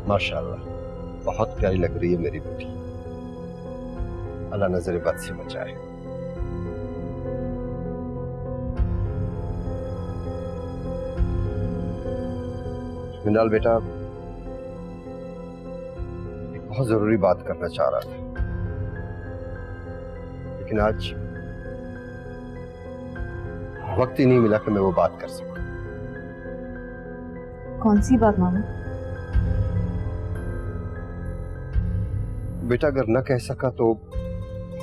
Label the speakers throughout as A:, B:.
A: माशाल्लाह, बहुत प्यारी लग रही है मेरी बेटी। अल्लाह नजर बद से बचाए। मिनाल बेटा, एक बहुत जरूरी बात करना चाह रहा था, लेकिन आज वक्त ही नहीं मिला कि मैं वो बात कर सकूं।
B: कौन सी बात मामा?
A: बेटा, अगर न कह सका तो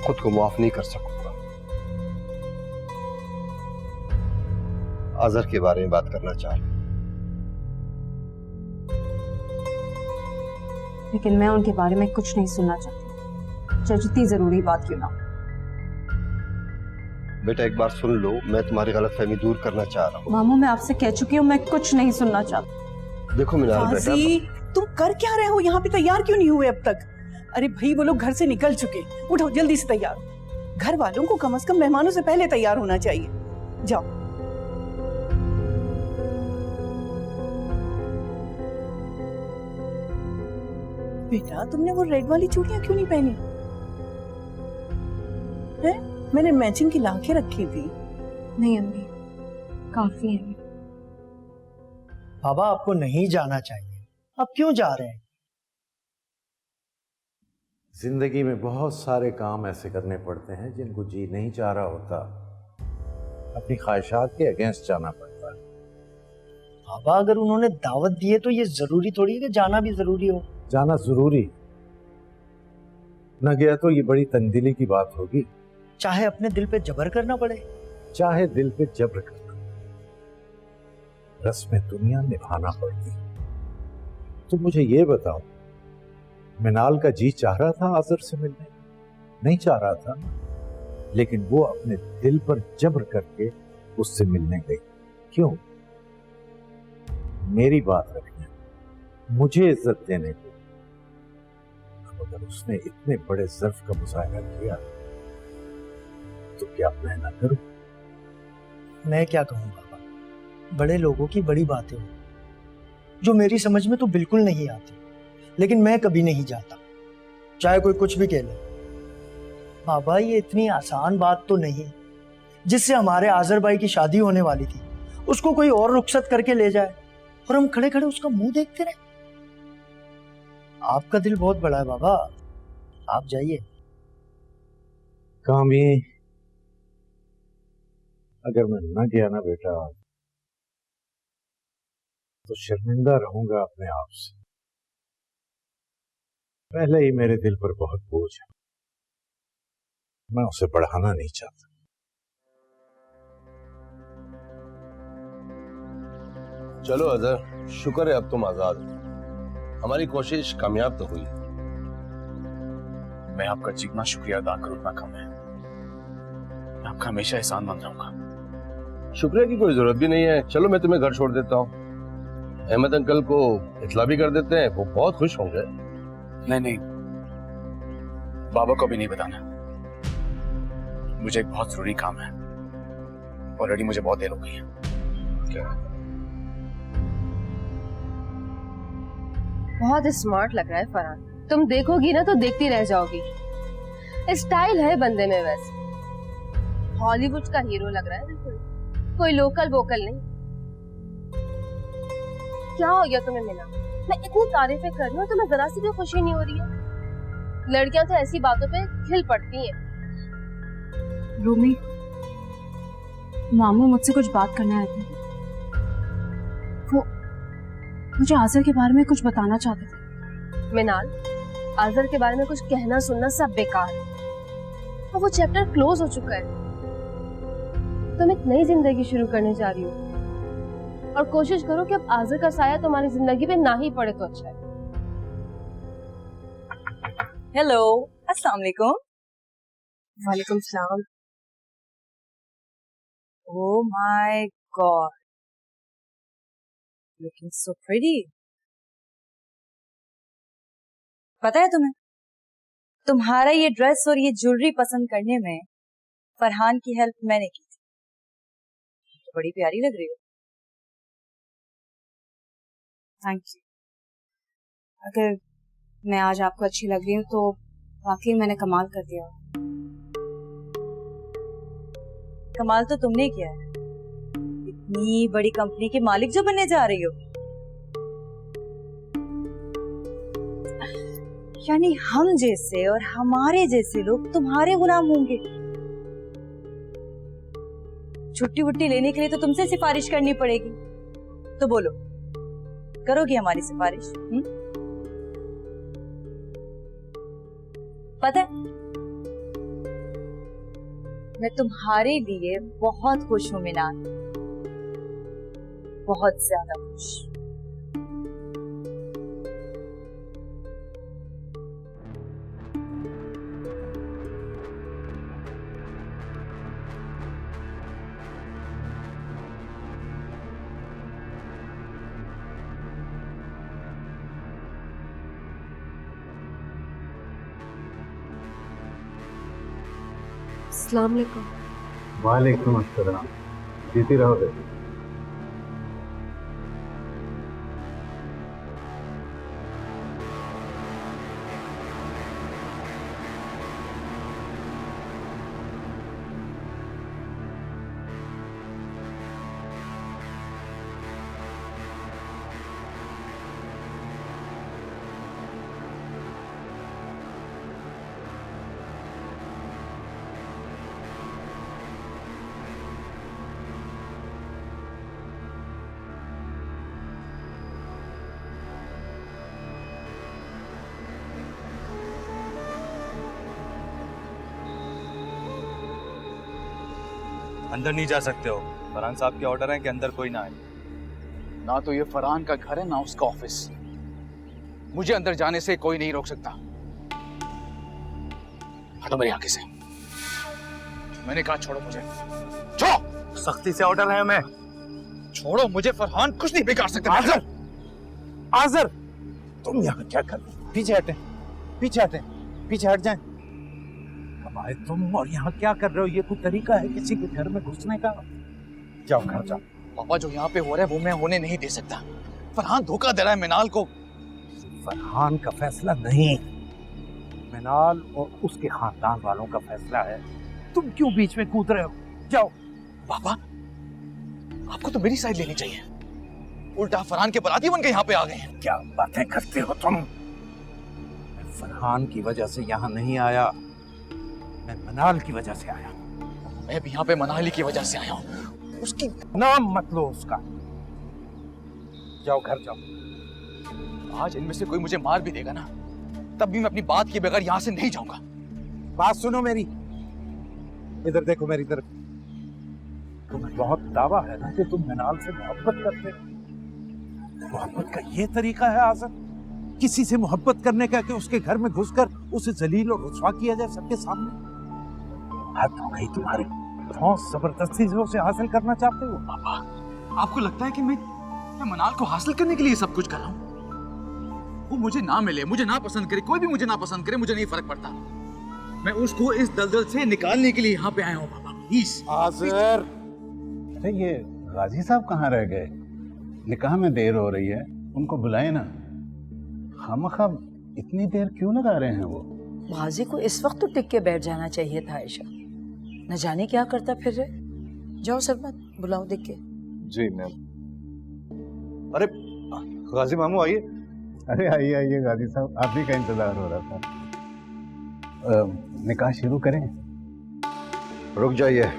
A: खुद को माफ नहीं कर सकूंगा। आजर के बारे में बात करना चाह रहा हूं।
B: लेकिन मैं उनके बारे में कुछ नहीं सुनना चाहती, चाहे जितनी जरूरी बात क्यों ना हो।
A: बेटा, एक बार सुन लो, मैं तुम्हारी गलतफहमी दूर करना चाह रहा हूँ।
B: मामू, मैं आपसे कह चुकी हूँ, मैं कुछ नहीं सुनना चाहती।
A: देखो मिनाल बेटा,
C: तुम कर क्या रहे हो यहाँ पे? तैयार क्यों नहीं हुए अब तक? अरे भाई, वो लोग घर से निकल चुके। उठो, जल्दी से तैयार हो। घर वालों को कम से कम मेहमानों से पहले तैयार होना चाहिए। जाओ। बेटा, तुमने वो रेड वाली चूड़ियां क्यों नहीं पहनी? हैं? मैंने मैचिंग की लाखें रखी थी।
B: नहीं अम्मी, काफी है।
D: बाबा, आपको नहीं जाना चाहिए। आप क्यों जा रहे हैं?
E: जिंदगी में बहुत सारे काम ऐसे करने पड़ते हैं जिनको जी नहीं चाह रहा होता, अपनी ख्वाहिशात के अगेंस्ट जाना पड़ता है।
D: बाबा, अगर उन्होंने दावत दी है तो ये जरूरी थोड़ी है कि जाना भी जरूरी हो।
E: जाना जरूरी न गया तो ये बड़ी तंदिली की बात होगी।
D: चाहे अपने दिल पे जबर करना पड़े।
E: चाहे दिल पे जबर करना, रस्में दुनिया निभाना पड़ती। तो मुझे ये बताओ, मिनाल का जी चाह रहा था आजर से मिलने? नहीं चाह रहा था, लेकिन वो अपने दिल पर जबर करके उससे मिलने गई। क्यों? मेरी बात रखने, मुझे इज्जत देने को। अब अगर उसने इतने बड़े ज़र्फ का मुजाहिरा किया तो क्या मैं ना करूं?
D: मैं क्या कहूं बाबा, बड़े लोगों की बड़ी बातें हो जो मेरी समझ में तो बिल्कुल नहीं आती, लेकिन मैं कभी नहीं जाता, चाहे कोई कुछ भी कह ले। बाबा, ये इतनी आसान बात तो नहीं जिससे हमारे आजर भाई की शादी होने वाली थी उसको कोई और रुखसत करके ले जाए और हम खड़े खड़े उसका मुंह देखते रहे। आपका दिल बहुत बड़ा है बाबा, आप जाइए।
E: कामी, अगर मैं न गया ना बेटा तो शर्मिंदा रहूंगा अपने आप से। पहले ही मेरे दिल पर बहुत बोझ है, मैं उसे बढ़ाना नहीं चाहता।
F: चलो अजहर, शुक्र है अब तुम आजाद हो। हमारी कोशिश कामयाब तो हुई।
G: मैं आपका जितना शुक्रिया अदा करूं उतना कम है। मैं आपका हमेशा एहसानमंद रहूंगा।
F: शुक्रिया की कोई जरूरत भी नहीं है। चलो मैं तुम्हें घर छोड़ देता हूँ। अहमद अंकल को इतला भी कर देते हैं, वो बहुत खुश होंगे।
G: नहीं नहीं, बाबा को भी नहीं बताना। मुझे एक बहुत जरूरी काम है। ऑलरेडी मुझे बहुत देर हो गई है।
F: क्या?
H: बहुत स्मार्ट लग रहा है फरहान। तुम देखोगी ना तो देखती रह जाओगी। स्टाइल है बंदे में, वैसे हॉलीवुड का हीरो लग रहा है बिल्कुल, कोई लोकल वोकल नहीं। क्या हो गया तुम्हें मिला? मैं इतनी तारीफें कर रही हूँ, तुम्हें जरा सी भी खुशी नहीं हो रही है? लड़कियां तो ऐसी बातों पे खिल पड़ती हैं।
B: रूमी, मामू मुझसे कुछ बात करने आए थे। वो मुझे आजर के बारे में कुछ बताना चाहते थे।
H: मिनाल, आजर के बारे में कुछ कहना सुनना सब बेकार है। अब वो चैप्टर क्लोज हो चुका है। तुम एक नई जिंदगी शुरू करने जा रही हो और कोशिश करो कि अब आजर का साया तुम्हारी जिंदगी पे ना ही पड़े तो अच्छा है।
I: हेलो, अस्सलाम वालेकुम।
H: वालेकुम सलाम।
I: Oh my God, looking so pretty. पता है तुम्हें, तुम्हारा ये ड्रेस और ये ज्वेलरी पसंद करने में फरहान की हेल्प मैंने की थी। तो बड़ी प्यारी लग रही हो।
B: Thank you. अगर मैं आज आपको अच्छी लग रही हूँ तो वाकई मैंने कमाल कर दिया।
I: कमाल तो तुमने किया है, इतनी बड़ी कंपनी के मालिक जो बनने जा रही हो। यानी हम जैसे और हमारे जैसे लोग तुम्हारे गुलाम होंगे। छुट्टी वुट्टी लेने के लिए तो तुमसे सिफारिश करनी पड़ेगी। तो बोलो, करोगी हमारी सिफारिश? पता है, मैं तुम्हारे लिए बहुत खुश हूं मिनाल, बहुत ज्यादा खुश।
H: अस्सलाम वालेकुम।
E: वालेकुम अस्सलाम। जीती रहो बेटी।
J: अंदर नहीं जा सकते हो। फरहान साहब के ऑर्डर है कि अंदर कोई ना आए।
G: ना तो ये फरहान का घर है ना उसका ऑफिस। मुझे अंदर जाने से कोई नहीं रोक सकता। हटो मेरी आंखें से। मैंने कहा छोड़ो मुझे। छोड़ो।
J: सख्ती से ऑर्डर है हमें।
G: छोड़ो मुझे। फरहान कुछ नहीं बिगाड़ सकते।
E: आज़र, आज़र, तुम यहाँ क्या कर रहे हो? पीछे हटें, पीछे हटें, पीछे हट जाएं। भाई तुम और यहाँ क्या कर रहे हो? ये कोई तरीका है किसी के घर में घुसने का? जाओ घर जाओ।
G: पापा जो यहाँ पे हो रहा है वो मैं होने नहीं दे सकता। फरहान धोखा दे रहा है मिनाल को।
E: फरहान का फैसला नहीं, मिनाल और उसके खानदान वालों का फैसला है। तुम क्यों बीच में कूद रहे हो? जाओ।
G: पापा आपको तो मेरी साइड लेनी चाहिए। उल्टा फरहान के बराती बन के यहाँ पे आ गए हैं।
E: क्या बातें करते हो तुम? मैं फरहान की वजह से यहाँ नहीं आया, मैं मनाल की वजह से आया।
G: मैं भी यहाँ पे मनाली की वजह से आया हूँ। उसकी
E: नाम मत लो उसका। जाओ घर जाओ।
G: आज इनमें से कोई मुझे मार भी देगा ना, तब भी मैं अपनी बात के बगैर यहाँ से नहीं जाऊंगा।
E: बात सुनो मेरी, इधर देखो मेरी तरफ। तुम्हें बहुत दावा है ना कि तुम मिनाल से मोहब्बत करते हो। मोहब्बत का ये तरीका है आज़र? किसी से मोहब्बत करने का कि उसके घर में घुसकर उसे जलील और रुसवा किया जाए सबके सामने? हद हो गई तुम्हारी। बहुत जबरदस्ती से उसे हासिल करना चाहते हो।
G: पापा आपको लगता है कि मैं मनाल को हासिल करने के लिए सब कुछ कर रहा हूँ? वो मुझे ना मिले, मुझे ना पसंद करे, कोई भी मुझे ना पसंद करे, मुझे नहीं फर्क पड़ता। मैं उसको इस दलदल से निकालने के लिए यहाँ पे आया हूँ। पापा प्लीज।
E: आज़र,
K: अरे ये गाजी साहब कहाँ रह गए? निकाह में देर हो रही है, उनको बुलाए ना। खामखा इतनी देर क्यों लगा रहे हैं वो?
L: गाजी को इस वक्त तो टिक के बैठ जाना चाहिए था आयशा, न जाने क्या करता फिर रहे। जाओ सरमत, बुलाओ देख के।
J: जी मैम। अरे गाजी मामू आइए।
K: अरे आइए आइए गाजी साहब, आप ही का इंतजार हो रहा था। निकाह शुरू करें?
A: रुक जाइए।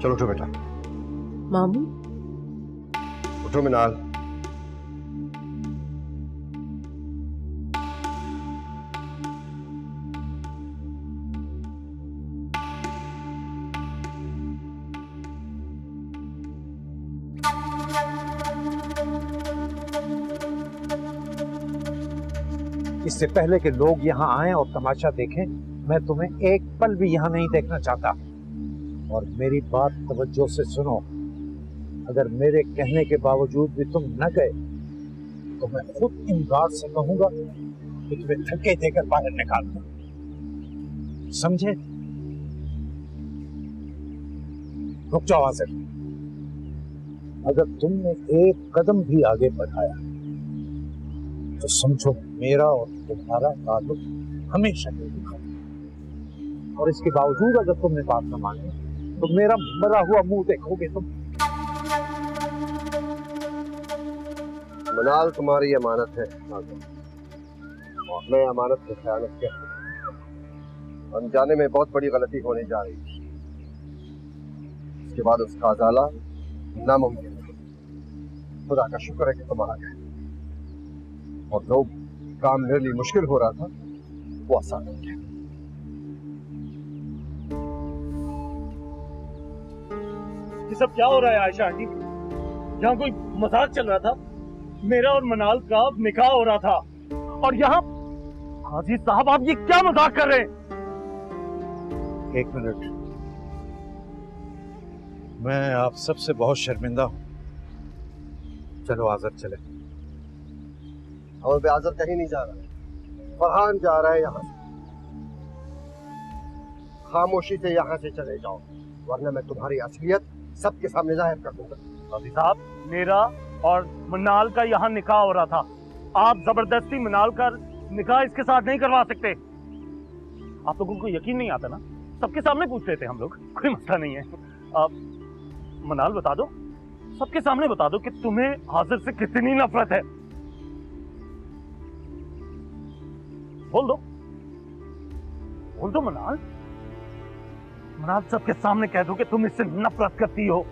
A: चलो उठो बेटा।
H: मामू
A: उठो मिनाल।
E: इससे पहले कि लोग यहाँ आए और तमाशा देखें, मैं तुम्हें एक पल भी यहाँ नहीं देखना चाहता। और मेरी बात तवज्जो से सुनो, अगर मेरे कहने के बावजूद भी तुम न गए तो मैं खुद इन गार्ड से कहूंगा कि तुम्हें धक्के देकर बाहर निकाल दो, समझे? रुक जाओ आसिफ, अगर तुमने एक कदम भी आगे बढ़ाया तो समझो मेरा और तुम्हारा ताल्लुक हमेशा के लिए खत्म। और इसके बावजूद अगर तुमने बात न मानी तो मेरा मरा हुआ मुंह देखोगे तुम।
A: मनाल तुम्हारी अमानत है और मैं अमानत की खयानत के अनजाने में बहुत बड़ी गलती होने जा रही थी। इसके बाद उसका अजाला नामुमकिन है। खुदा का शुक्र है कि तुम आ गए और जो काम मेरे लिए मुश्किल हो रहा था वो आसान हो गया।
J: ये सब क्या हो रहा है आयशा आंटी? यहाँ कोई मजाक चल रहा था, मेरा और मनाल का निकाह हो रहा था, और यहाँ हाजी साहब आप ये क्या मजाक कर रहे हैं?
E: एक मिनट, मैं आप सबसे बहुत शर्मिंदा हूं। चलो आजर चले।
A: और भी आजर कहीं नहीं जा रहा है, फरहान जा रहा है यहाँ से। खामोशी से यहाँ से चले जाओ वरना मैं तुम्हारी असलियत सबके सामने जाहिर कर दूंगा।
J: हाजी साहब, मेरा और मनाल का यहाँ निकाह हो रहा था, आप जबरदस्ती मनाल का निकाह इसके साथ नहीं करवा सकते। आप लोगों को यकीन नहीं आता ना? सबके सामने पूछ लेते हम लोग, कोई मसला नहीं है। आप मनाल बता दो, सबके सामने बता दो कि तुम्हें हाजिर से कितनी नफरत है। बोल दो, बोल दो मनाल। मनाल, सबके सामने कह दो कि तुम इससे नफरत करती हो।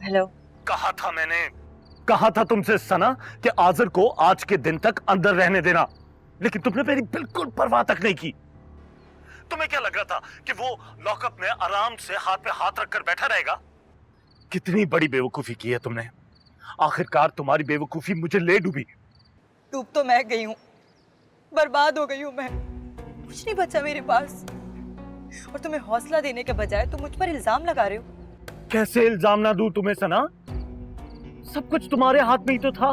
I: हेलो।
J: कहा था मैंने, कहा था तुमसे सना कि आजर को आज के दिन तक अंदर रहने देना, लेकिन तुमने मेरी बिल्कुल परवाह तक नहीं की। तुम्हें क्या लग रहा था कि वो लॉकअप में आराम से हाथ पे हाथ रखकर बैठा रहेगा? कितनी बड़ी बेवकूफी की है तुमने। आखिरकार तुम्हारी बेवकूफी मुझे ले डूबी।
I: डूब तो मैं गई हूँ, बर्बाद हो गई हूँ मैं, कुछ नहीं बचा मेरे पास। और तुम्हें हौसला देने के बजाय तुम मुझ पर इल्जाम लगा रहे हो।
J: कैसे इल्जाम ना दूं तुम्हें सना? सब कुछ तुम्हारे हाथ में ही तो था।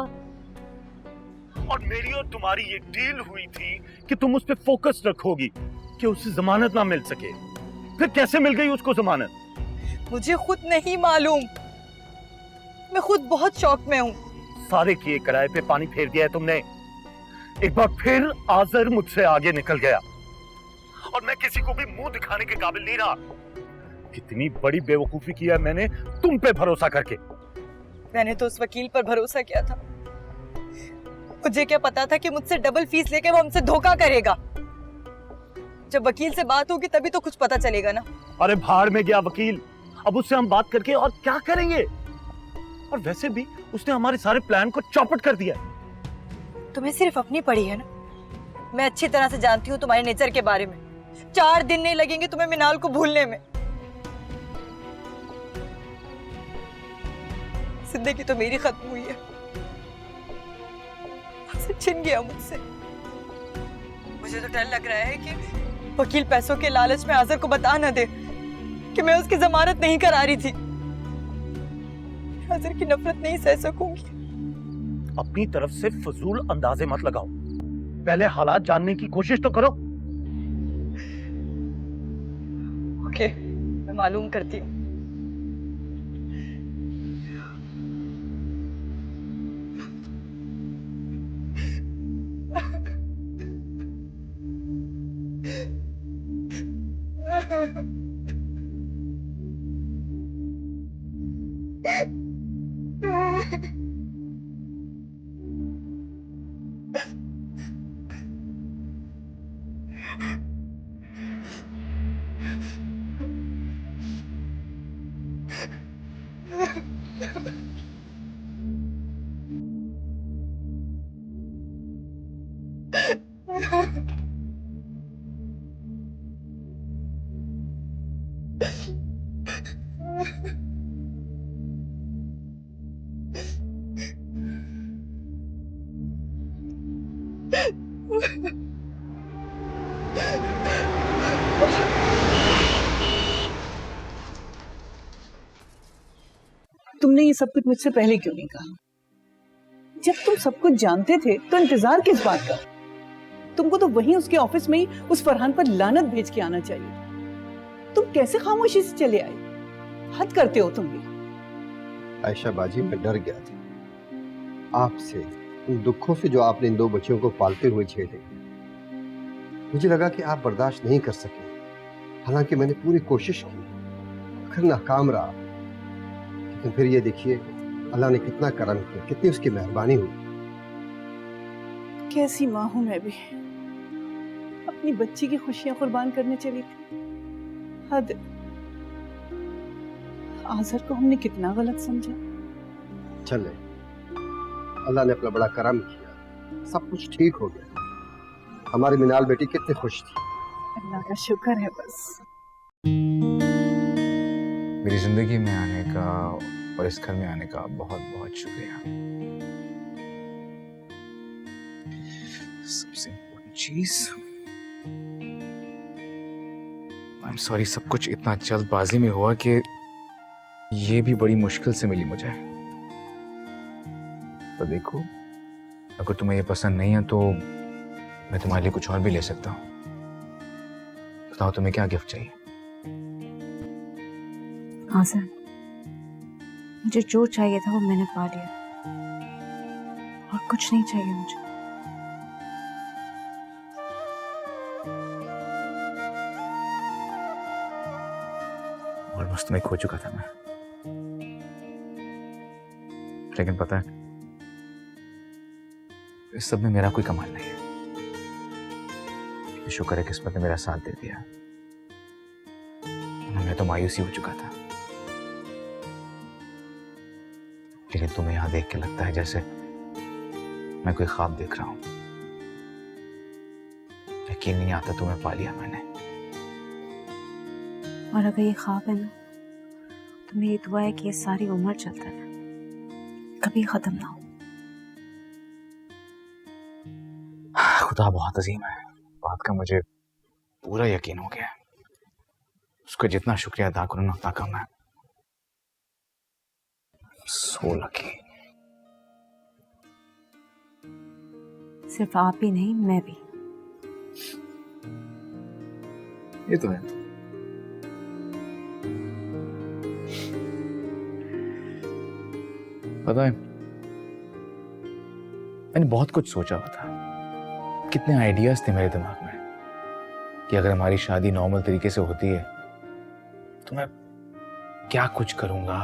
J: और मेरी और तुम्हारी ये डील हुई थी कि तुम उस पर फोकस रखोगी कि उसे जमानत ना मिल सके। फिर कैसे मिल गई उसको जमानत?
I: मुझे खुद नहीं मालूम, मैं खुद बहुत शौक में हूँ।
J: सारे किए कराए पे पानी फेर दिया है तुमने। एक बार फिर आजर मुझसे आगे निकल गया और मैं किसी को भी मुंह दिखाने के काबिल नहीं रहा। कितनी बड़ी बेवकूफी किया मैंने तुम पे भरोसा करके।
I: मैंने तो उस वकील पर भरोसा किया था, मुझे क्या पता था कि मुझसे डबल फीस लेके वो हमसे धोखा करेगा। जब वकील से बात होगी तभी तो कुछ पता चलेगा ना।
J: अरे भाड़ में गया वकील, अब उससे हम बात करके और क्या करेंगे? और वैसे भी उसने हमारे सारे प्लान को चौपट कर दिया।
I: तुम्हें सिर्फ अपनी पड़ी है ना? मैं अच्छी तरह से जानती हूँ तुम्हारे नेचर के बारे में। 4 दिन नहीं लगेंगे तुम्हें मिनाल को भूलने में। जिंदगी तो मेरी खत्म हुई है, छिन गया मुझसे। मुझे तो डर लग रहा है कि वकील पैसों के लालच में आजर को बता न दे कि मैं उसकी जमानत नहीं करा रही थी। आजर की नफरत नहीं सह सकूंगी।
J: अपनी तरफ से फजूल अंदाजे मत लगाओ, पहले हालात जानने की कोशिश तो करो।
I: ओके, मैं मालूम करती हूँ।
C: तुमने ये सब कुछ मुझसे पहले क्यों नहीं कहा? जब तुम सब कुछ जानते थे तो इंतजार किस बात का? तुमको तो वहीं उसके ऑफिस में ही उस फरहान पर लानत भेज के आना चाहिए। तुम कैसे खामोशी से चले आए? हद करते हो तुम भी।
A: आयशा बाजी, मैं डर गया था आपसे, उन दुखों से जो आपने इन दो बच्चों को पालते हुए झेले। मुझे लगा कि आप बर्दाश्त नहीं कर सके, हालांकि मैंने पूरी कोशिश की, आखिर नाकाम रहा। लेकिन फिर ये देखिए, अल्लाह ने कितना करम किया, कितनी उसकी मेहरबानी हुई।
C: कैसी माँ हूं मैं भी, अपनी बच्ची की खुशियां कुर्बान करने चली थी। हद। आज़र को हमने कितना गलत समझा।
A: चले, अल्लाह ने अपना बड़ा करम किया, सब कुछ ठीक हो गया। हमारी मिनाल बेटी कितनी खुश थी।
C: अल्लाह का शुक्र है बस।
G: मेरी जिंदगी में आने का और इस घर में आने का बहुत बहुत शुक्रिया। सबसे इम्पोर्टेंट चीज, आई एम सॉरी, सब कुछ इतना जल्दबाजी में हुआ कि ये भी बड़ी मुश्किल से मिली मुझे। तो देखो, अगर तुम्हें ये पसंद नहीं है तो मैं तुम्हारे लिए कुछ और भी ले सकता हूँ। बताओ तुम्हें क्या गिफ्ट चाहिए?
B: आज़र, मुझे जो चाहिए था वो मैंने पा लिया, और कुछ नहीं चाहिए मुझे।
G: ऑलमोस्ट मैं खो चुका था मैं, लेकिन पता है इस सब में मेरा कोई कमाल नहीं है। शुक्र है किस्मत ने मेरा साथ दे दिया, मैं तो मायूसी हो चुका था। लेकिन तुम्हें यहां देख के लगता है जैसे मैं कोई ख्वाब देख रहा हूं। यकीन नहीं आता तुम्हें पा लिया मैंने।
B: और अगर ये ख्वाब है ना, तो मेरी दुआ है कि ये सारी उम्र चलता रहे, कभी खत्म ना हो।
G: खुदा बहुत अजीम है, बात का मुझे पूरा यकीन हो गया है। उसको जितना शुक्रिया अदा करूं ना उतना कम है। So lucky.
B: सिर्फ आप ही नहीं, मैं भी।
G: ये तो है। पता है, मैंने बहुत कुछ सोचा हुआ था, कितने आइडियाज थे मेरे दिमाग में कि अगर हमारी शादी नॉर्मल तरीके से होती है तो मैं क्या कुछ करूंगा,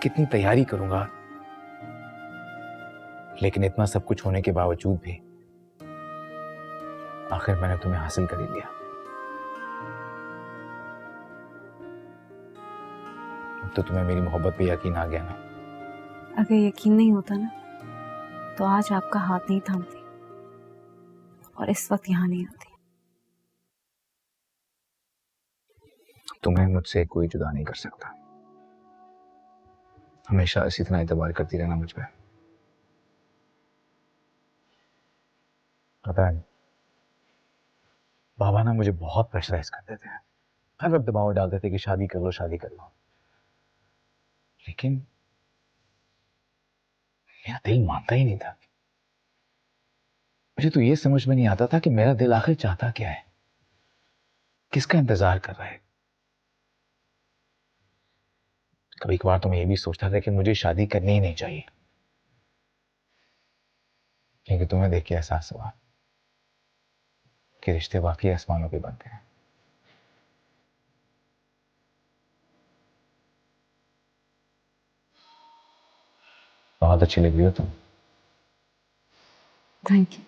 G: कितनी तैयारी करूंगा। लेकिन इतना सब कुछ होने के बावजूद भी आखिर मैंने तुम्हें हासिल कर ही लिया। अब तो तुम्हें मेरी मोहब्बत पे यकीन आ गया ना?
B: अगर यकीन नहीं होता ना, तो आज आपका हाथ नहीं थामती और इस वक्त यहां नहीं आती।
G: तुम्हें मुझसे कोई जुदा नहीं कर सकता। हमेशा इसी तरह एतबार करती रहना मुझ पे। पता है, बाबा ना मुझे बहुत प्रेशराइज करते थे, हर वक्त दबाव डालते थे कि शादी कर लो, शादी कर लो। लेकिन मेरा दिल मानता ही नहीं था। मुझे तो ये समझ में नहीं आता था कि मेरा दिल आखिर चाहता क्या है, किसका इंतजार कर रहा है। कभी कभार तो मैं ये भी सोचता था कि मुझे शादी करनी ही नहीं चाहिए, लेकिन तुम्हें देख के एहसास हुआ कि रिश्ते वाकई आसमानों पे बनते हैं।
F: बहुत अच्छी लग रही हो तुम।
B: Thank you.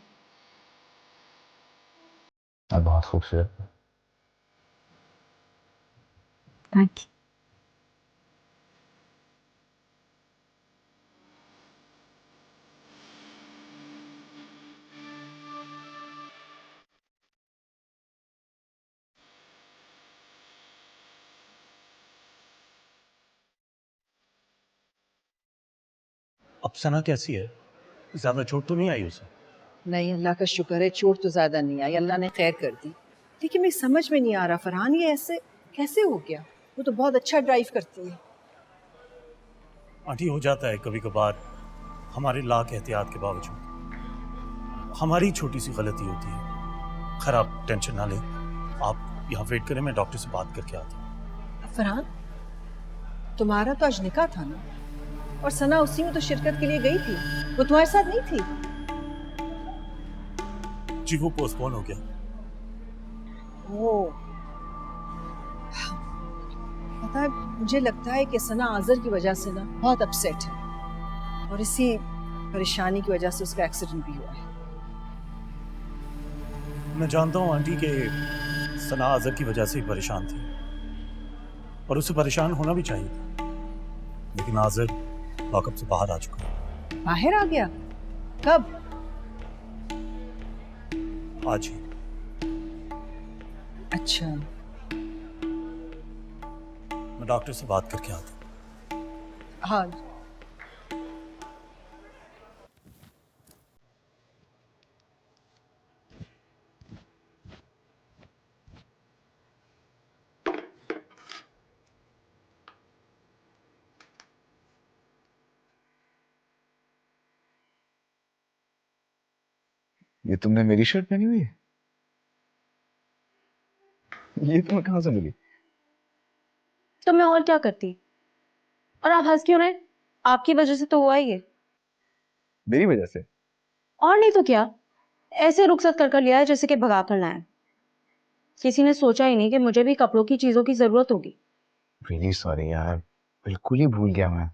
F: और बहुत खूबसूरत।
B: Thank you.
J: अब सना कैसी है? ज्यादा चोट तो नहीं आई उसे?
C: नहीं, अल्लाह का शुक्र है, चोट तो ज्यादा नहीं आई, अल्लाह ने खैर कर दी। लेकिन मैं समझ में नहीं आ रहा फरहान, ये ऐसे कैसे हो गया? वो तो बहुत अच्छा ड्राइव करती है।
J: आंटी, हो जाता है कभी कभार, हमारे लाख एहतियात के बावजूद हमारी छोटी सी गलती होती है। खैर आप टेंशन ना लें, आप यहाँ वेट करें, मैं डॉक्टर से बात करके आता हूँ।
C: फरहान, तुम्हारा तो आज निकाह था ना, और सना उसी में तो शिरकत के लिए गई थी, वो तुम्हारे साथ नहीं थी?
J: जी वो पोस्टपोन हो गया।
C: ओ, पता है, मुझे लगता है कि सना आज़र की वजह से ना बहुत अपसेट है, और इसी परेशानी की वजह से उसका एक्सीडेंट भी हुआ है।
J: मैं जानता हूँ आंटी के सना आज़र की वजह से ही परेशान थी, और उसे परेशान होना भी चाहिए था, लेकिन आज़र लॉकअप से बाहर आ चुका है।
C: बाहर आ गया? कब?
J: आज ही।
C: अच्छा,
J: मैं डॉक्टर से बात करके आता हूँ।
C: हाँ।
M: ये तुमने मेरी शर्ट पहनी हुई है? ये तुम्हें कहाँ से मिली?
B: तो मैं और क्या करती? और आप हंस क्यों रहे? आपकी वजह से तो हुआ ही है।
M: मेरी वजह से?
B: और नहीं तो क्या, ऐसे रुखसत कर लिया है जैसे कि भगा कर लाए। किसी ने सोचा ही नहीं कि मुझे भी कपड़ों की चीजों की जरूरत होगी।
M: रियली सॉरी यार, बिल्कुल ही भूल गया मैं।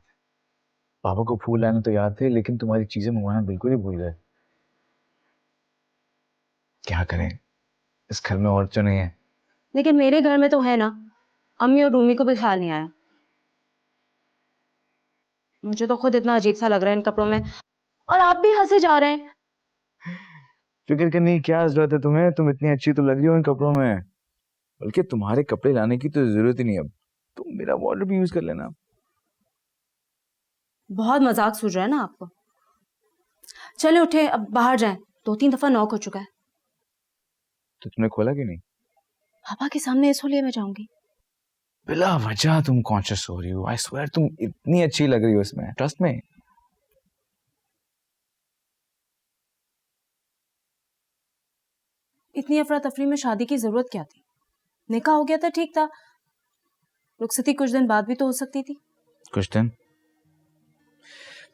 M: पापा को फूल लाने तो याद थे, लेकिन तुम्हारी चीजें मंगवाना बिल्कुल ही भूल गए। क्या करें, इस घर में और तो नहीं है।
B: लेकिन मेरे घर में तो है ना, अम्मी और रूमी को भी ख्याल नहीं आया। मुझे तो खुद इतना अजीब सा लग रहा है इन कपड़ों में, और आप भी हंसे जा रहे हैं।
M: फिक्र करने की क्या जरूरत है तुम्हें, तुम इतनी अच्छी तो लग रही हो इन कपड़ों में। बल्कि तुम्हारे कपड़े लाने की तो जरूरत ही नहीं, अब तुम मेरा वार्डरोब भी यूज कर लेना।
B: बहुत मजाक सूझ रहा है ना आपको। चले उठे, अब बाहर जाएं, 2-3 दफा नॉक हो चुका है।
M: तो तुमने खोला कि नहीं?
B: पापा के सामने इसलिए मैं जाऊंगी?
M: बिला वजह तुम कॉन्शियस हो रही हो। आई स्वेयर तुम इतनी अच्छी लग रही हो इसमें, ट्रस्ट में।
B: इतनी अफरा तफरी में शादी की जरूरत क्या थी? निकाह हो गया था, ठीक था। रुखसती कुछ दिन बाद भी तो हो सकती थी।
M: कुछ दिन?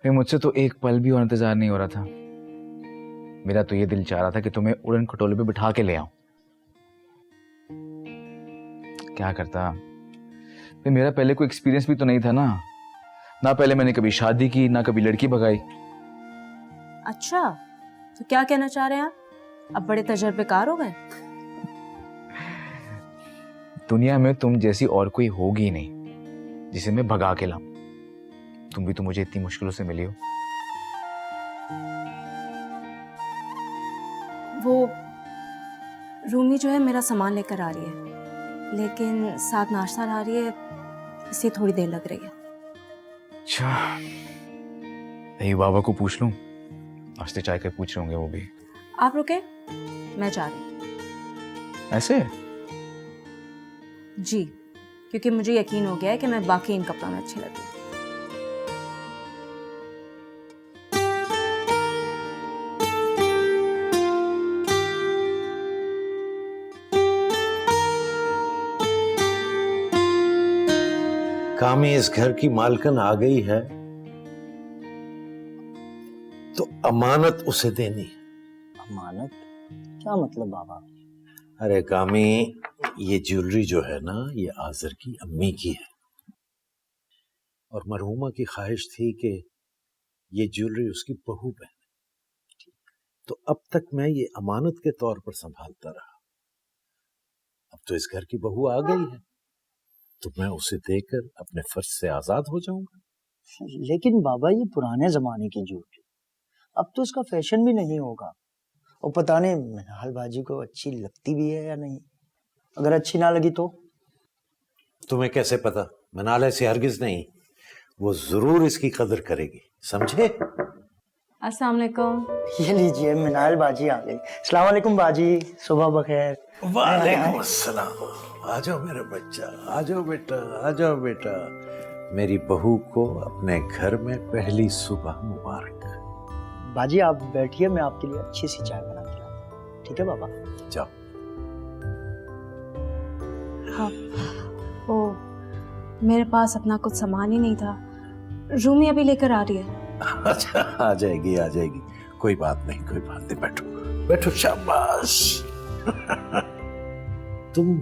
M: मुझसे तो एक पल भी और इंतजार नहीं हो रहा था। मेरा तो ये दिल चाह रहा था कि तुम्हें उड़न खटोले पे बिठा के ले आऊं। क्या करता, मेरा पहले कोई एक्सपीरियंस भी तो नहीं था ना पहले मैंने कभी शादी की, ना कभी लड़की भगाई।
B: अच्छा, तो क्या कहना चाह रहे हैं आप? अब बड़े तजर्बेकार हो गए।
M: दुनिया में तुम जैसी और कोई होगी ही नहीं जिसे मैं भगा के लाऊं। तुम भी तो मुझे इतनी मुश्किलों से मिली हो।
B: वो रूमी जो है मेरा सामान लेकर आ रही है, लेकिन साथ नाश्ता ला रही है, इसलिए थोड़ी देर लग रही है।
M: अच्छा, यही बाबा को पूछ लूं, नाश्ते चाय के पूछ रहे होंगे वो भी।
B: आप रुके, मैं जा रही हूँ।
M: ऐसे?
B: जी, क्योंकि मुझे यकीन हो गया है कि मैं बाकी इन कपड़ों में अच्छी लगती हूँ।
E: कामी इस घर की मालकिन आ गई है तो अमानत उसे देनी है।
D: अमानत? क्या मतलब बाबा?
E: अरे कामी, ये ज्वेलरी जो है ना, ये आज़र की अम्मी की है, और मरहूमा की ख्वाहिश थी कि ये ज्वेलरी उसकी बहू बहन है, तो अब तक मैं ये अमानत के तौर पर संभालता रहा। अब तो इस घर की बहू आ गई है, तो मैं उसे देकर अपने फर्ज से आजाद हो जाऊंगा।
D: लेकिन बाबा ये पुराने जमाने की ज्वेलरी, अब तो इसका फैशन भी नहीं होगा। और पता नहीं मिनाल बाजी को अच्छी लगती भी है या नहीं। अगर अच्छी ना लगी तो?
E: तुम्हें कैसे पता? मनाल ऐसी हरगिज नहीं, वो जरूर इसकी कदर करेगी, समझे?
B: अस्सलाम वालेकुम।
D: ये लीजिए मिनाल बाजी आ गई। अस्सलाम वालेकुम बाजी, सुबह बखैर।
E: वालेकुम अस्सलाम। आ जाओ मेरा बच्चा, आ जाओ बेटा, आ जाओ बेटा। मेरी बहू को अपने घर में पहली सुबह मुबारक।
D: बाजी आप बैठिए, मैं आपके लिए अच्छी सी चाय बना के लाता हूं। ठीक है बाबा?
E: जाओ।
B: हाँ, वो मेरे पास अपना कुछ सामान ही नहीं था, रूमी अभी लेकर आ रही है।
E: अच्छा, आ जाएगी आ जाएगी, कोई बात नहीं, कोई बात नहीं। बैठो बैठो, शाबाश। तुम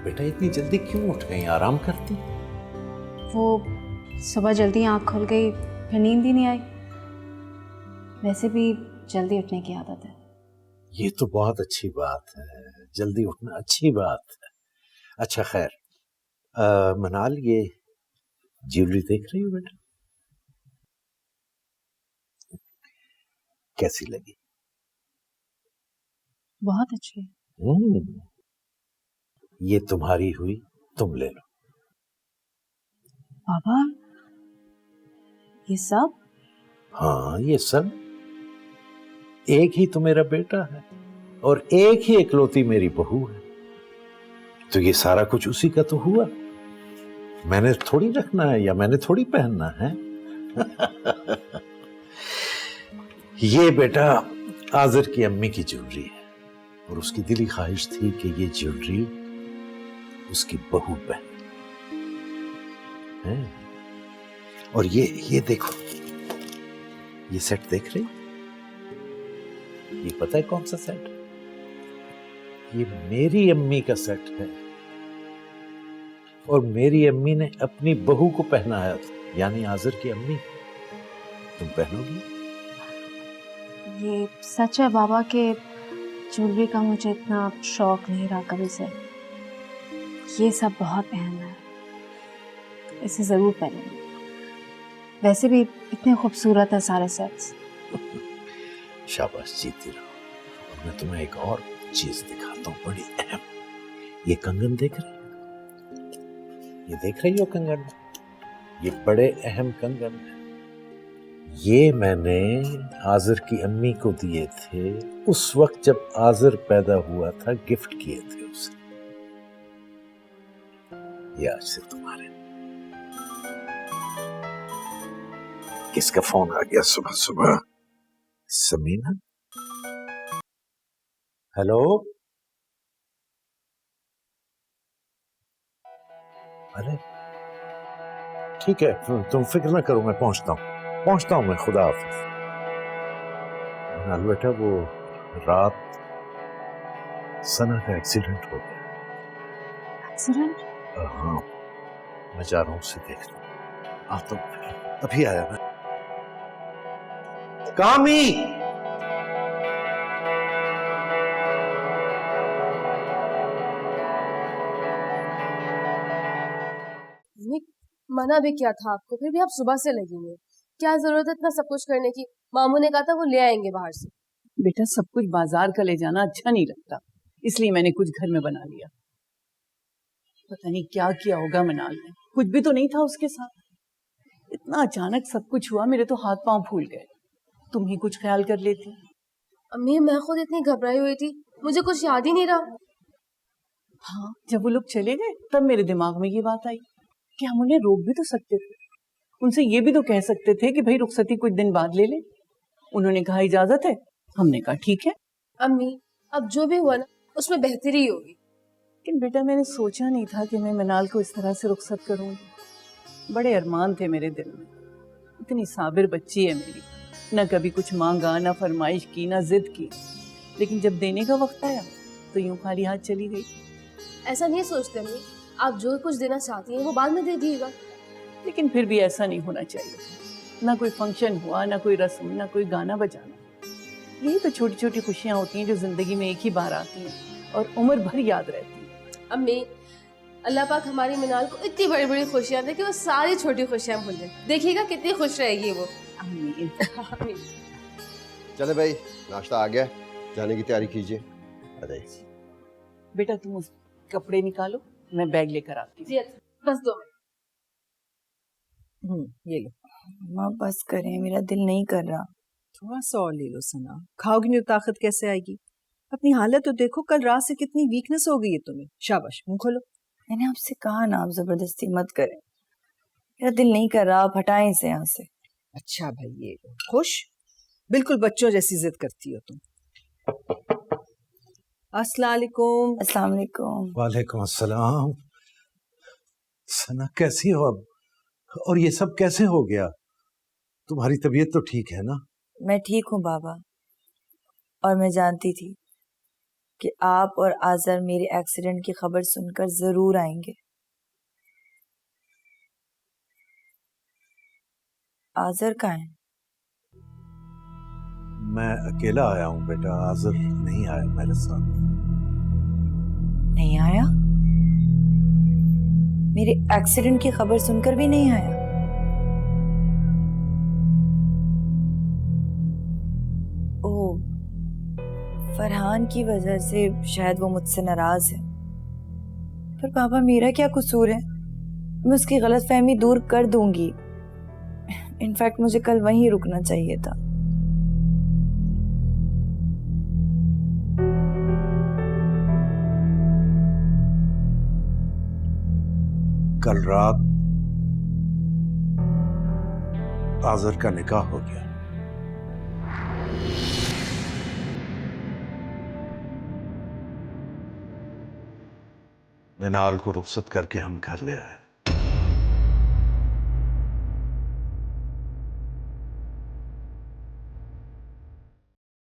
E: बेटा इतनी जल्दी क्यों उठ गई? आराम करती?
B: वो सुबह जल्दी आँख खुल गई, फिर नींद ही नहीं आई। वैसे भी जल्दी उठने की आदत है।
E: ये तो बहुत अच्छी बात है, जल्दी उठना अच्छी बात है। अच्छा खैर, मनाल ये ज्वेलरी देख रही हो बेटा? कैसी लगी?
B: बहुत अच्छी है।
E: ये तुम्हारी हुई, तुम ले लो।
B: बाबा, ये सब?
E: हाँ, ये सब। एक ही तो मेरा बेटा है और एक ही इकलौती मेरी बहू है, तो ये सारा कुछ उसी का तो हुआ। मैंने थोड़ी रखना है या मैंने थोड़ी पहनना है। ये बेटा आज़र की अम्मी की ज्वेलरी है और उसकी दिली ख्वाहिश थी कि ये ज्वेलरी उसकी बहू पहने। और ये देखो, ये सेट देख रहे? ये पता है कौन सा सेट? ये मेरी अम्मी का सेट है और मेरी अम्मी ने अपनी बहू को पहनाया था, यानी आज़र की अम्मी। तुम पहनोगी?
B: ये सच है बाबा के ज्वेलरी का मुझे इतना शौक नहीं रहा कभी से। ये सब बहुत अहम है, इसे जरूर पहनूंगी। वैसे भी इतने खूबसूरत है सारे सेट्स।
E: शाबाश, जीती रहो। और मैं तुम्हें एक और चीज दिखाता हूँ, बड़ी अहम। ये कंगन देख रही हो? ये देख रही हो कंगन? ये बड़े अहम कंगन है। ये मैंने आज़र की अम्मी को दिए थे उस वक्त जब आज़र पैदा हुआ था, गिफ्ट किए थे उसे। ये आज से तुम्हारे। किसका फोन आ गया सुबह सुबह? समीना? हेलो? अरे ठीक है, तुम फिक्र ना करो, मैं पहुंचता हूं मैं। खुदा हाफिज। मनाल बेटा, वो रात सना का एक्सीडेंट हो गया।
B: एक्सीडेंट?
E: हाँ, मैं जा रहा हूँ उसे देखने। आता हूँ, अभी आया मैं। कामी!
H: मना भी क्या था आपको, फिर भी आप सुबह से लगी हुई। क्या जरूरत है इतना सब कुछ करने की? मामू ने कहा था वो ले आएंगे बाहर से।
C: बेटा सब कुछ बाजार का ले जाना अच्छा नहीं लगता, इसलिए मैंने कुछ घर में बना लिया। पता नहीं क्या किया होगा मनाल ने, कुछ भी तो नहीं था उसके साथ। इतना अचानक सब कुछ हुआ, मेरे तो हाथ पांव फूल गए। तुम ही कुछ ख्याल कर लेती।
H: अम्मी, मैं खुद इतनी घबराई हुई थी, मुझे कुछ याद ही नहीं रहा।
C: हाँ, जब वो लोग चले गए तब मेरे दिमाग में ये बात आई कि हम उन्हें रोक भी तो सकते थे। उनसे ये भी तो कह सकते थे कि भाई रुखसती कुछ दिन बाद ले ले। उन्होंने कहा इजाजत है, हमने कहा ठीक है।
H: अम्मी, अब जो भी हुआ ना उसमें बेहतरी होगी।
C: लेकिन बेटा मैंने सोचा नहीं था कि मैं मनाल को इस तरह से रुखसत करूंगी। बड़े अरमान थे मेरे दिल में। इतनी साबिर बच्ची है मेरी, न कभी कुछ मांगा, न फरमाइश की, न जिद की। लेकिन जब देने का वक्त आया तो यूं खाली हाथ चली गई।
H: ऐसा नहीं सोचते अम्मी, आप जो कुछ देना चाहती हैं वो बाद में दे दिएगा।
C: लेकिन फिर भी ऐसा नहीं होना चाहिए। ना कोई फंक्शन हुआ, ना कोई रस्म, ना कोई गाना बजाना। यही तो छोटी छोटी खुशियां होती हैं जो जिंदगी में एक ही बार आती हैं और उम्र भर याद रहती हैं।
H: अम्मी, अल्लाह पाक हमारी मिनाल को इतनी बड़ी बड़ी खुशियां दे कि वो सारी छोटी खुशियां भूल जाए। देखिएगा कितनी खुश रहेगी वो।
C: आमीन।
A: चले भाई, नाश्ता आ गया, जाने की तैयारी कीजिए। आ जाइए।
C: बेटा तुम उस कपड़े निकालो, मैं बैग लेकर आती हूँ।
H: जी अच्छा, बस 2 मिनट।
I: ये लो। माँ बस करें, मेरा दिल नहीं कर रहा।
L: थोड़ा सा और ले लो सना, खाओगी नहीं तो ताकत कैसे आएगी? अपनी हालत तो देखो, कल रात से कितनी वीकनेस हो गई है तुम्हें। शाबाश, मुंह खोलो।
I: मैंने आपसे कहा ना, आप जबरदस्ती मत करें। मेरा दिल नहीं कर रहा, आप हटाएं इसे यहाँ से।
L: अच्छा भाई, ये लो। खुश? बिल्कुल बच्चों जैसी जिद करती हो तुम। अस्सलाम वालेकुम।
I: अस्सलाम वालेकुम।
E: वालेकुम अस्सलाम। सना कैसी हो अब? और ये सब कैसे हो गया? तुम्हारी तबीयत तो ठीक है ना?
I: मैं ठीक हूँ बाबा, और मैं जानती थी कि आप और आज़र मेरे एक्सीडेंट की खबर सुनकर जरूर आएंगे। आज़र कहाँ है?
E: मैं अकेला आया हूँ बेटा, आज़र नहीं आया मेरे साथ।
I: नहीं आया? मेरे एक्सीडेंट की खबर सुनकर भी नहीं आया? ओह, फरहान की वजह से शायद वो मुझसे नाराज है। पर पापा मेरा क्या कसूर है? मैं उसकी गलतफहमी दूर कर दूंगी। इनफैक्ट मुझे कल वहीं रुकना चाहिए था।
E: कल रात आज़र का निकाह हो गया। मिनाल को रुखसत करके हम घर ले आए।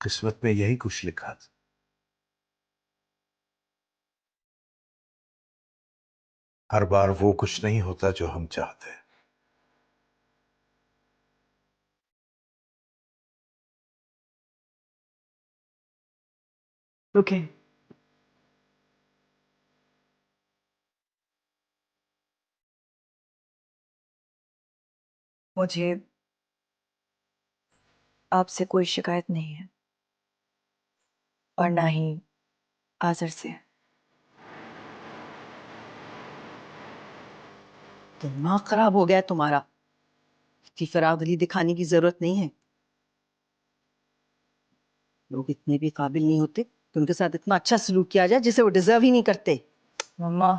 E: किस्मत में यही कुछ लिखा था। हर बार वो कुछ नहीं होता जो हम चाहते हैं।
C: ओके।
I: मुझे आपसे कोई शिकायत नहीं है, और ना ही आज़र से।
L: दिमाग खराब हो गया है तुम्हारा। इतनी फरागली दिखाने की जरूरत नहीं है। लोग इतने भी काबिल नहीं होते कि उनके साथ इतना अच्छा सलूक किया जाए जिसे वो डिजर्व ही नहीं करते।
I: मम्मा,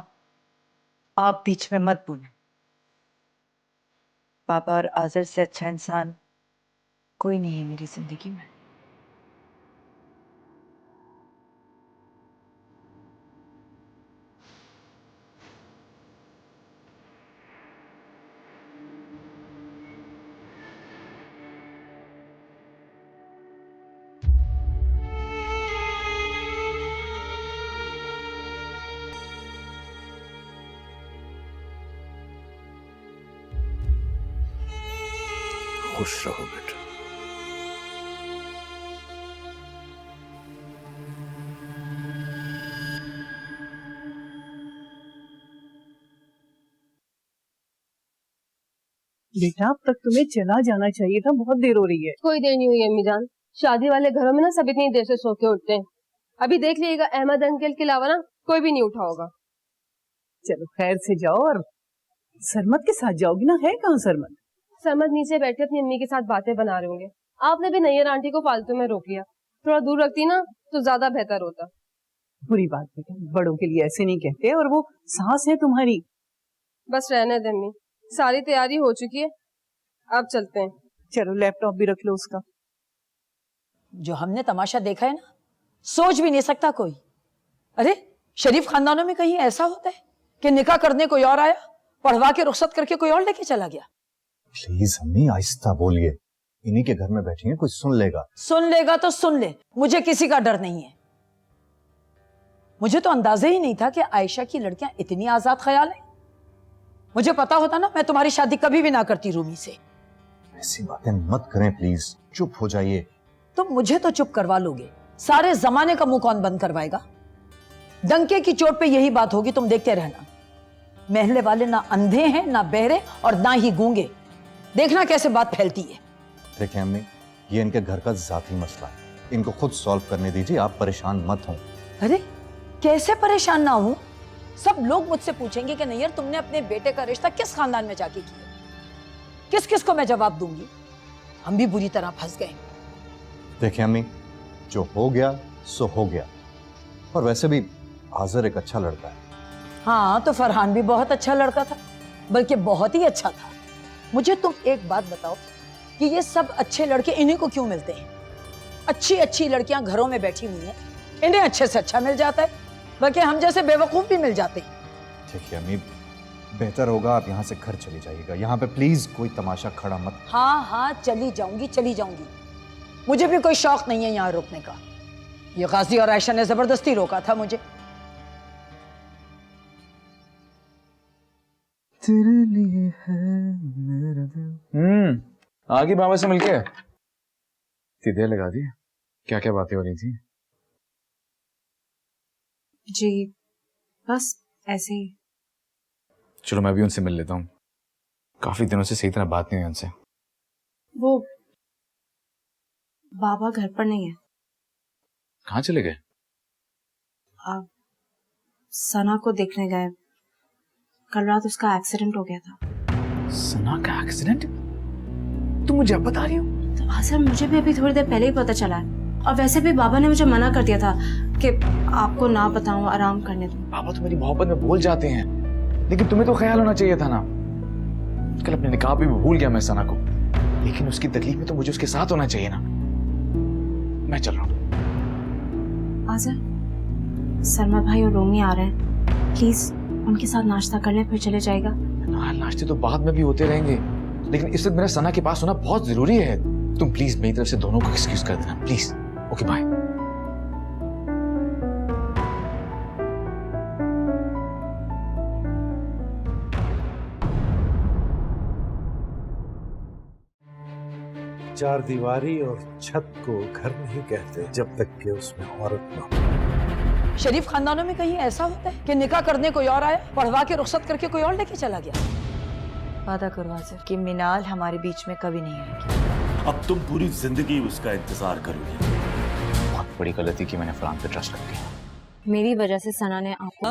I: आप बीच में मत बोलें। पापा और आज़र से अच्छा इंसान कोई नहीं है मेरी जिंदगी में।
E: खुश रहो बेटा।
C: बेटा अब तक तुम्हें चला जाना चाहिए था, बहुत देर हो रही है।
H: कोई देर नहीं हुई अम्मी जान। शादी वाले घरों में ना सब इतनी देर से सो के उठते हैं। अभी देख लीजिएगा, अहमद अंकल के अलावा ना कोई भी नहीं उठा होगा।
C: चलो खैर से जाओ, और सरमद के साथ जाओगी ना? है कहाँ सरमद?
H: सरमद नीचे बैठे अपनी अम्मी के साथ बातें बना रहे होंगे। आपने भी नैयर आंटी को फालतू में रोक लिया। थोड़ा दूर रखती ना तो ज्यादा बेहतर होता।
C: बुरी बात बेटा, बड़ों के लिए ऐसे नहीं कहते, और वो सास है तुम्हारी।
H: बस रहने दे अम्मी, सारी तैयारी हो चुकी है, अब चलते हैं।
C: चलो लैपटॉप भी रख लो उसका।
L: जो हमने तमाशा देखा है ना, सोच भी नहीं सकता कोई। अरे शरीफ खानदानों में कहीं ऐसा होता है कि निकाह करने कोई और आया, पढ़वा के रुखसत करके कोई और लेके चला गया?
N: प्लीज अम्मी आहिस्ता बोलिए, इन्हीं के घर में बैठी हैं, कोई सुन लेगा।
L: सुन लेगा तो सुन ले, मुझे किसी का डर नहीं है। मुझे तो अंदाजा ही नहीं था कि आयशा की लड़कियां इतनी आजाद ख्याल है। मुझे पता होता ना, मैं तुम्हारी शादी कभी भी ना करती रूमी से।
N: ऐसी बातें मत करें प्लीज, चुप हो जाइए।
L: तुम मुझे तो चुप करवा लोगे, सारे जमाने का मुंह कौन बंद करवाएगा? डंके की चोट पे यही बात होगी, तुम देखते रहना। महल्ले वाले ना अंधे हैं, ना बहरे और ना ही गूंगे। देखना कैसे बात फैलती है।
N: देखिए अम्मी, ये इनके घर का जाती मसला है, इनको खुद सॉल्व करने दीजिए, आप परेशान मत हो।
L: अरे कैसे परेशान ना हूं? सब लोग मुझसे पूछेंगे कि नैयर तुमने अपने बेटे का रिश्ता किस खानदान में जाके किया? किस किस को मैं जवाब दूंगी? हम भी बुरी तरह फंस गए।
N: देखिए अम्मी, जो हो गया सो हो गया, और वैसे भी आज़र एक अच्छा लड़का है।
L: हाँ तो फरहान भी बहुत अच्छा लड़का था, बल्कि बहुत ही अच्छा था। मुझे तुम एक बात बताओ कि ये सब अच्छे लड़के इन्हीं को क्यों मिलते हैं? अच्छी अच्छी लड़कियां घरों में बैठी हुई हैं, इन्हें अच्छे से अच्छा मिल जाता है, बल्कि हम जैसे बेवकूफ भी मिल जाते हैं।
N: देखिए अम्मी, बेहतर होगा आप यहाँ से घर चली जाइएगा, यहाँ पे प्लीज कोई तमाशा खड़ा मत।
L: हाँ हाँ चली जाऊंगी, चली जाऊंगी। मुझे भी कोई शौक नहीं है यहाँ रुकने का। ये गाजी और आयशा ने जबरदस्ती रोका था मुझे।
M: तेरे लिए है मेरा दिल। आगे बाबा से मिलके सीधे लगा दी। क्या क्या बातें हो रही थी?
B: जी बस ऐसे ही।
M: चलो मैं भी उनसे मिल लेता हूँ, काफी दिनों से सही तरह बात नहीं हुई उनसे।
B: वो बाबा घर पर नहीं है।
M: कहाँ चले गए?
B: आप सना को देखने गए। कल रात उसका एक्सीडेंट हो गया था।
M: सना का एक्सीडेंट? तुम मुझे अब बता रही हो?
B: तो हाँ सर, मुझे भी अभी थोड़ी देर पहले ही पता चला है। और वैसे भी बाबा ने मुझे मना कर दिया था कि आपको ना बताऊं, आराम करने दो।
M: बाबा तो मेरी मोहब्बत में भूल जाते हैं, लेकिन तुम्हें तो ख्याल होना चाहिए था ना। कल अपने निकाह पे भी भूल गया मैं सना को, लेकिन उसकी तकलीफ में तो मुझे उसके साथ होना चाहिए ना। मैं चल रहा हूँ।
B: आज़र, सलमा भाई और रोमी आ रहे हैं, प्लीज उनके साथ नाश्ता करने फिर चले जाएगा।
M: नाश्ते तो बाद में भी होते रहेंगे, लेकिन इस वक्त मेरा सना के पास होना बहुत जरूरी है। तुम प्लीज मेरी तरफ से दोनों को एक्सक्यूज कर देना, प्लीज। Okay bye.
E: चार दीवारी और छत को घर नहीं कहते जब तक कि उसमें औरत न हो।
L: शरीफ खानदानों में कहीं ऐसा होता है कि निकाह करने कोई और आया, पढ़वा के रुखसत करके कोई और लेके चला गया?
I: वादा करो आज़र कि मिनाल हमारे बीच में कभी नहीं आएगी।
J: अब तुम पूरी जिंदगी उसका इंतजार करोगे।
M: बहुत बड़ी गलती की मैंने फरहान पे ट्रस्ट करके।
B: मेरी वजह से सना ने आपको